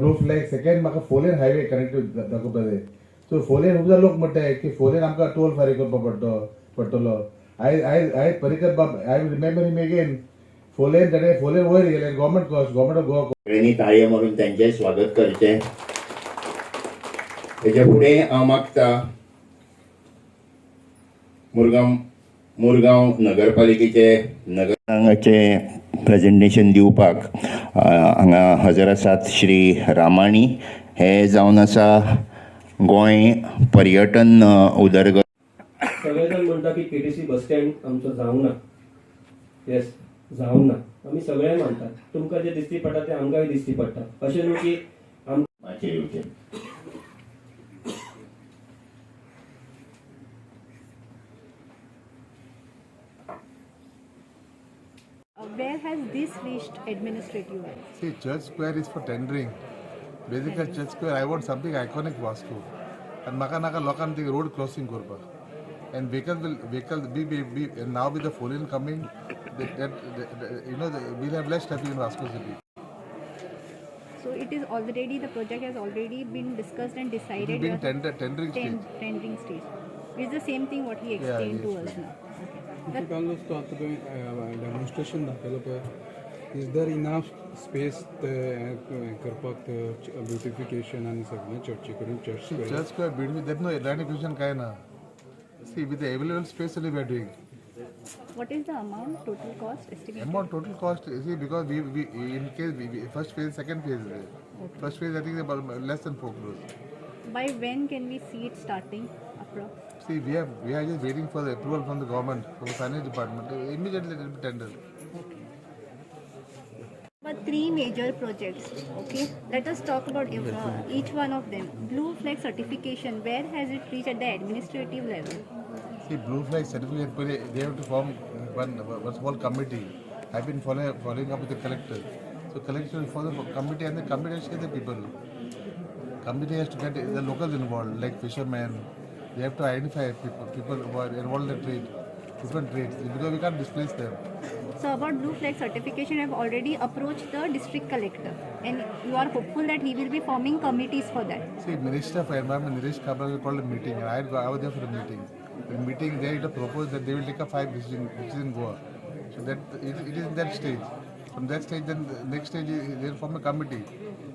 blue flag second म्हाका 4 lane highway connected दाखोवपाक सो 4 lane खूब लोक म्हणटाय की 4 lane आमकां टोल फारीक करपा पडटलो I परिकर बाब I remember him again 4 lane ताणे 4 lane वयर गेले गव्हर्नमेंट ऑफ गोवा सगळ्यांनी ताळयो मारून त्यांचे स्वागत करचे. तेच्या फुडें हांव मागता मुरगांव नगरपालिकेचे नगराचे प्रेजेंटेशन दिवपाक हांगा हजर आसात श्री रामाणी. हे जावन आसा गोंय पर्यटन उदरगत. सगळे जण म्हणटा की केटीसी बस स्टँड आमचो जावंक ना. येस जावंक ना आमी सगळे मानतात. तुमकां जे दिसती पडटा ते आमकांय दिसती पडटा. अशें न्हू की मातशें येवचें. Where has this reached administratively? See, Church Square is for tendering. Basically, Church Square, I want something iconic Vasco. And maka naka lokan the road crossing korba. And vehicle be and now with the 4 lane coming, we'll have less traffic in Vasco City. So it is already, the project has already been discussed and decided. It's been tendering stage. Tendering stage. It's the same thing what he explained to us now. Okay. If you can start the demonstration दाखवलं is there enough space करपाक beautification आणि सगळं चर्चे करून Church Square building there's no land acquisition काय ना. See, with the available space only we are doing. What is the amount, total cost estimated? Amount total cost, see, because we in case we first phase, second phase. Okay. First phase I think about less than 4 crores. By when can we see it starting approx? See, we are just waiting for the approval from the government, from the finance department. Immediately it will be tendered. But 3 major projects, okay? Let us talk about each one of them. Blue flag certification, where has it reached at the administrative level? See, blue flag certificate, they have to form one small committee. I've been following up with the collector. So collector will follow the committee and the committee has to get the people. Committee has to get the locals involved, like fishermen. They have to identify people who are involved in trade, different trades, because we can't displace them. So about blue flag certification, I have already approached the district collector, and you are hopeful that he will be forming committees for that. See, Minister of Environment Nilesh Kabra called a meeting, and I was there for the meeting. The meeting there, it proposed that they will take a 5 decisions in Goa. So that it is in that stage. From that stage, then the next stage they will form a committee.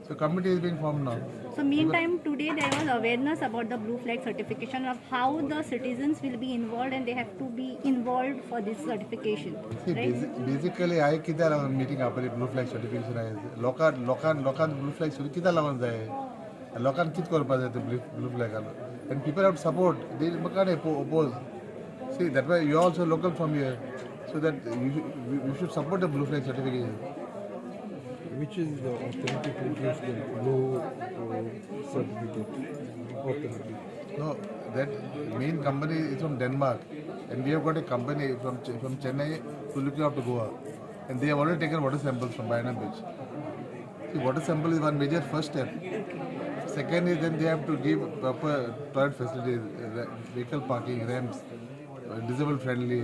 So committee is being formed now. So meantime, today there was awareness about the blue flag certification of how the citizens will be involved and they have to be involved for this certification. See, right? basically, I कित्याक लागून meeting आपली blue flag certification आहे. लोकांक blue flag कित्याक लागून जाय? लोकांक कित करपा जाय ते blue flag and people have to support. They can't oppose. See, that's why you are also local from here, so that you should support the blue flag certification. which is the authority to give the blue certificate authority? No, that main company is from Denmark, and we have got a company from Chennai to look after Goa, and they have already taken water samples from Bayana Beach. See, water sample is one major first step. Second is then they have to give proper toilet facilities, vehicle parking, ramps, disabled friendly.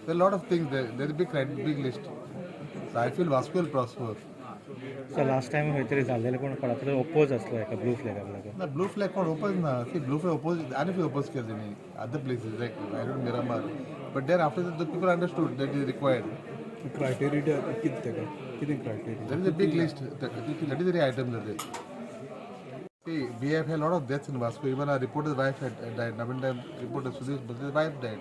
There are a lot of things there. There is a big list. So I feel Vasco will prosper. So last time काहीतरी झालेलं पण कोणाकडे oppose असलो एका blue फ्लॅगाक. No, blue flag कोण oppose ना. See, blue flag oppose. And if you oppose केलं त्यांनी other places like I don't know Miramar, but then after that the people understood that it is required. Criteria किती criteria? There is a big list. 33 items are there. See, we have had a lot of deaths in Vasco. Even our reporter's wife had died. Navinda reporter Sudesh Bhatt's wife died.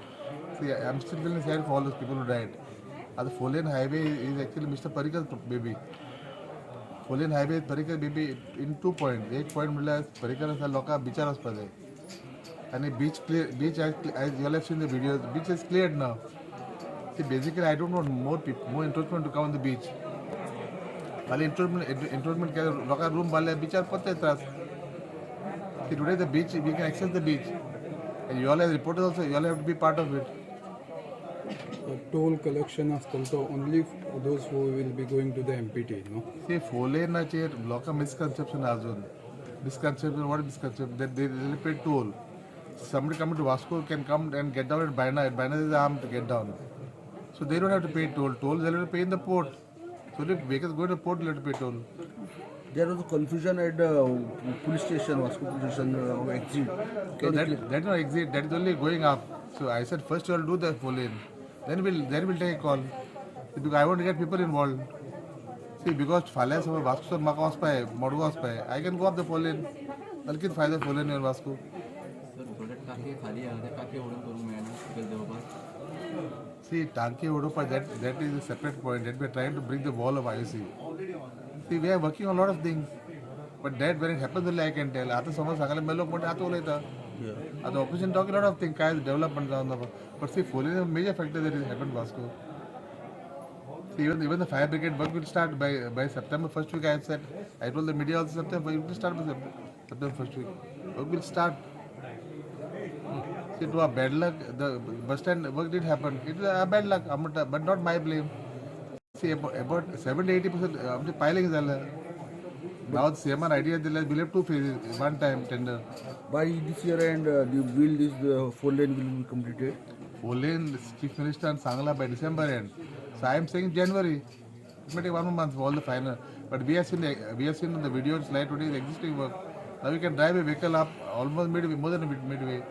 See, I'm still feeling sad for all those people who died. The 4 lane highway is actually Mr. Parikar's baby. 4 lane highway is Parikar baby in 2 points. 1 point म्हटल्यार Parikar असा लोकां बिचार वचपा जाय. And beach clear, beach as you all have seen the videos, the beach is cleared now. See, basically I don't want more encroachment to come on the beach. खाली encroachment केलं लोकां room बांधले बिचार पडते त्रास. See, today the beach, we can access the beach. And you all as reporters also, you all have to be part of it. Toll collection असतं so only those who will be going to the MPT, no? See, 4 lane चे लोकां misconception अजून. Misconception, what is misconception? That they will pay toll. Somebody coming to Vasco can come and get down at Baina. At Baina there is a arm to get down. So they don't have to pay toll. Toll they have to pay in the port. So if vehicles go to the port, they have to pay toll. There was confusion at the police station, Vasco police station exit. So that no exit, that is only going up. So I said first you will do the full-in, then we'll take a call. See, because I want to get people involved. See, because फाल्या समोर Vasco म्हाका वचपाय Madgaon वचपाय I can go up the full-in. मला किती फायदा full-in येवन Vasco. See, Tanki Udupa, that is a separate point. That we are trying to bring the wall of IOC. See, we are working on a lot of things. But that when it happens only I can tell. आता समोर सांगायला मला लोक म्हणते आता उलयता. आता opposition talking a lot of things. काय development जाऊन दाखव. But see, full-in is a major factor that has happened Vasco. See, even the fire brigade work will start by September first week. I have said. I told the media also September. It will start by September first week. Work will start. See, to a bad luck, the bus stand work did happen. It is a bad luck, but not my blame. See, about 70-80% of the piling is there. Now the same idea is we have two phases, one time tender. By this year and the build is the 4 lane will be completed. 4 lane, Chief Minister and Sangla by December end. So I am saying January. It may take 1 month for all the final. But we have seen on the video slide today the existing work. Now we can drive a vehicle up almost midway, more than midway.